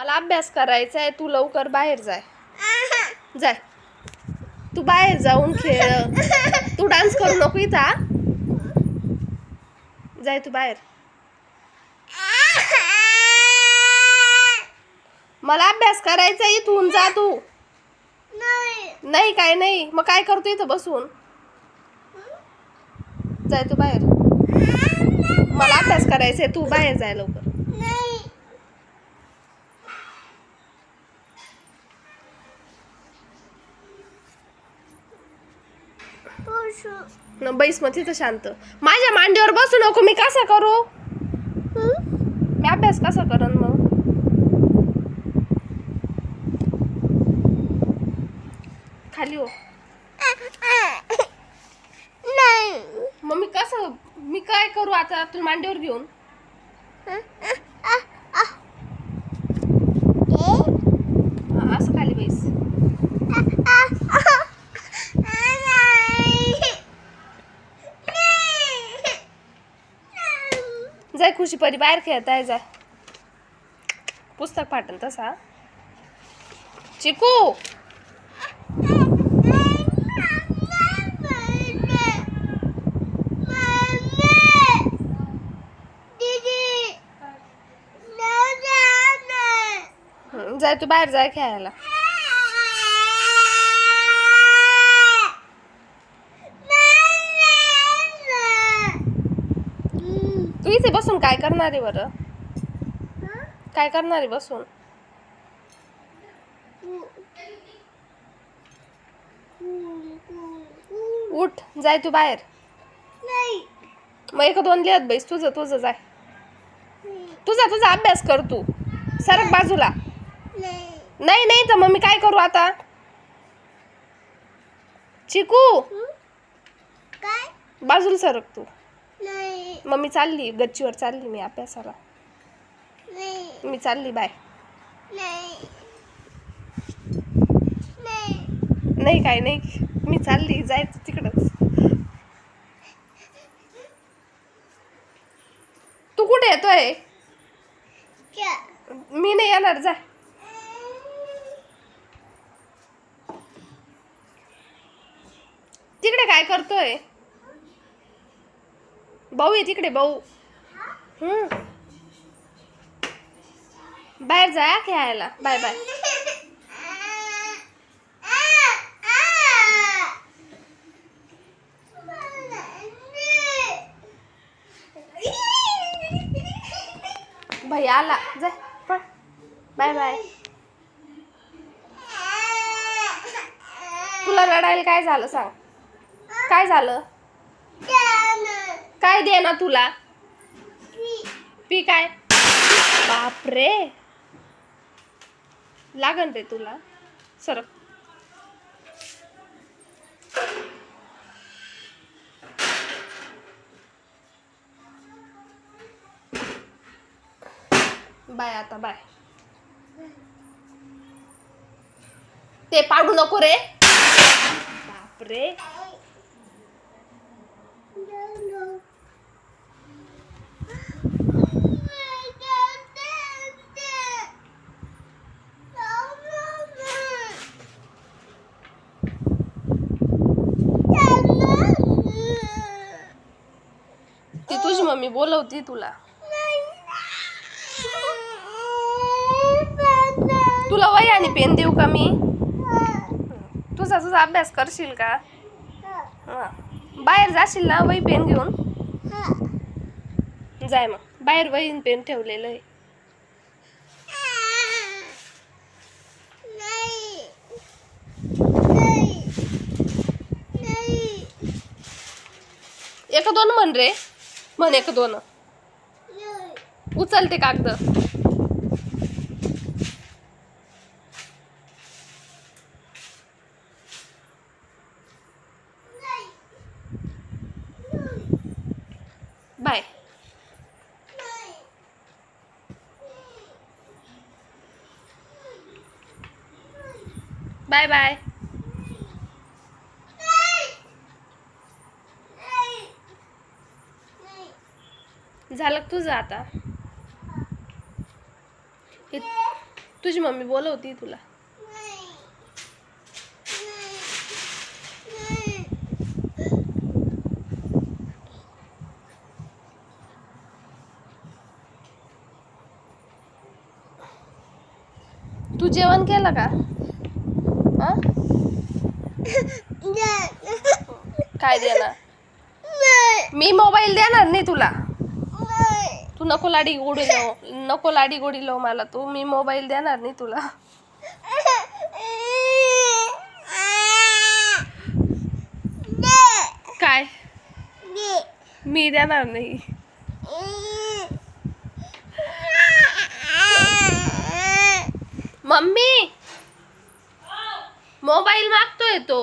मला अभ्यास करायचा आहे, तू लवकर बाहेर जाय. जाय, तू बाहेर जाऊन खेळ. तू डान्स करू नको इथं. जाय तू बाहेर. मला अभ्यास करायचा, इथून जा तू. नाही काय नाही, मग काय करतो इथं बसून. जाय तू बाहेर. मला अभ्यास करायचंय, तू बाहेर जाय लवकर. बैस मग तिथं शांत. माझ्या मांडीवर बसू नको. मी कसा करू. मी अभ्यास कसा करन मग. खाली हो. मग मी काय करू आता तुला मांडीवर घेऊन. असं खाली बैस. जाय खुशी परी बाहेर खेळताय. जाय. पुस्तक फाटन तसा. चिकू जाय तू बाहेर जाय खेळायला. तू इथे बसून काय करणार आहे बरं. काय करणार आहे बसून. उठ. जाय तू बाहेर. मग 1-2 लिहत बैस. तुझं जाय. तुझा अभ्यास कर तू. सरक बाजूला. नाही तर मग मी काय करू आता. चिकू बाजूला सरक तू. मग मी चालली गच्चीवर. चालली मी अभ्यासाला. मी चालली. बाय. नाही काय नाही, मी चालली. जायचं तिकडच. तू कुठे येतोय. मी नाही येणार. जा. तिकडे काय करतोय. भाऊ आहे तिकडे. भाऊ. बाहेर जा खेळायला. Bye bye. भाई आला. जा पण. Bye bye. तुला रडायला काय झालं सांग. काय झालं. काय दे ना तुला. पी काय. बापरे. लागन रे तुला. सरक. बाय आता. बाय. ते पाडू नको रे. बापरे. ती तुझी मम्मी बोलवती तुला. तुला वही आणि पेन देऊ का मी. तुझा अभ्यास करशील का. बाहेर जाशील ना वही पेन घेऊन. जाय मग. बाहेर वही पेन ठेवलेलं आहे. एक दोन म्हण रे. म्हण 1-2. उचलते कागद. बाय. Bye bye. झालं तुझं आता. तुझी मम्मी बोलवती तुला. तू जेवण केलं का? काय देणार? मी मोबाईल देणार नाही तुला. तू नको लाडी गोडी लाव, नको लाडी गोडी लाव मला तू. मी मोबाईल देणार नाही तुला. काय? मी देणार नाही. मम्मी मोबाईल मागतोय तो.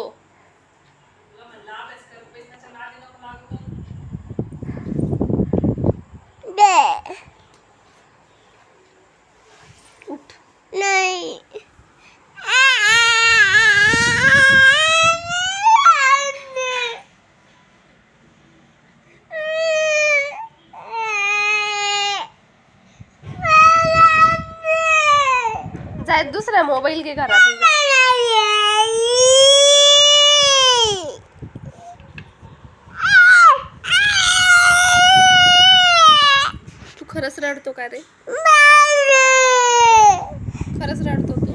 उठ. नाही. जाय दुसरा मोबाईल घे घरात. तू खरंच रडतो का रे? खरंच रडतो तू?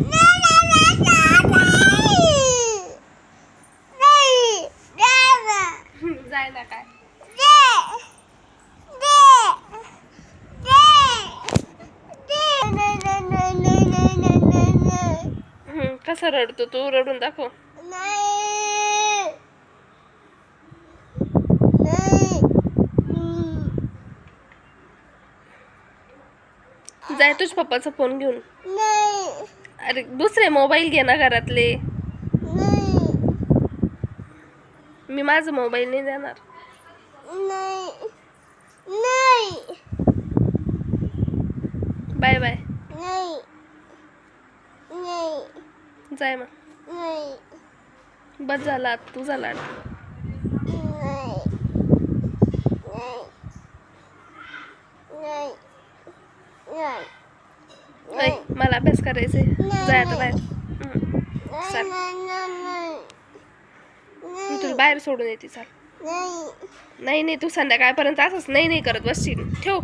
जाय ना काय. कसा रडतो तू? रडून दाखव. जाय तुझ्या पप्पाचा फोन घेऊन. अरे दुसरे मोबाईल घे ना घरातले. मी माझा मोबाईल नाही देणार. Bye bye. जाय मग. बस झाला तुझा लाड. ऐ, मला अभ्यास करायचंय. जाय आता बाहेर. चल मी तुला बाहेर सोडून येते. चाल. नाही नाही तू संध्याकाळपर्यंत असंच नाही नाही करत बसशील. ठेव.